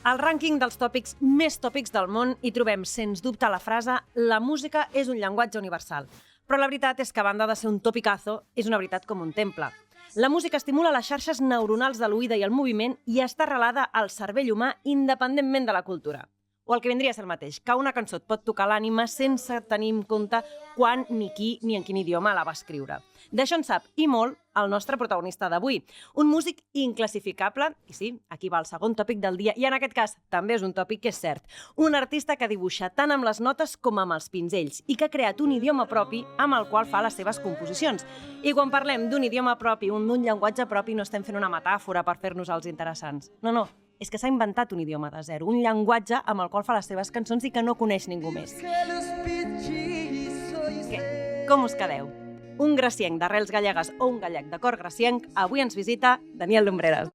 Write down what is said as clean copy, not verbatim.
Al rànquing dels tòpics més tòpics del món hi trobem, sens dubte, la frase «La música és un llenguatge universal». Però la veritat és que, a banda de ser un topicazo, és una veritat com un temple. La música estimula les xarxes neuronals de l'oïda i el moviment i està arrelada al cervell humà independentment de la cultura. O el que vindria a ser el mateix, que una cançó et pot tocar l'ànima sense tenir en compte quan, ni qui, ni en quin idioma la va escriure. D'això en sap, i molt, el nostre protagonista d'avui. Un músic inclassificable, i sí, aquí va el segon tòpic del dia, i en aquest cas també és un tòpic que és cert. Un artista que dibuixa tant amb les notes com amb els pinzells i que ha creat un idioma propi amb el qual fa les seves composicions. I quan parlem d'un idioma propi, d'un llenguatge propi, no estem fent una metàfora per fer-nos els interessants. No, és que s'ha inventat un idioma de zero, un llenguatge amb el qual fa les seves cançons i que no coneix ningú més. Què? Com us quedeu? Un gracienc d'arrels gallegues o un gallec de cor gracienc, avui ens visita Daniel Lumbreras.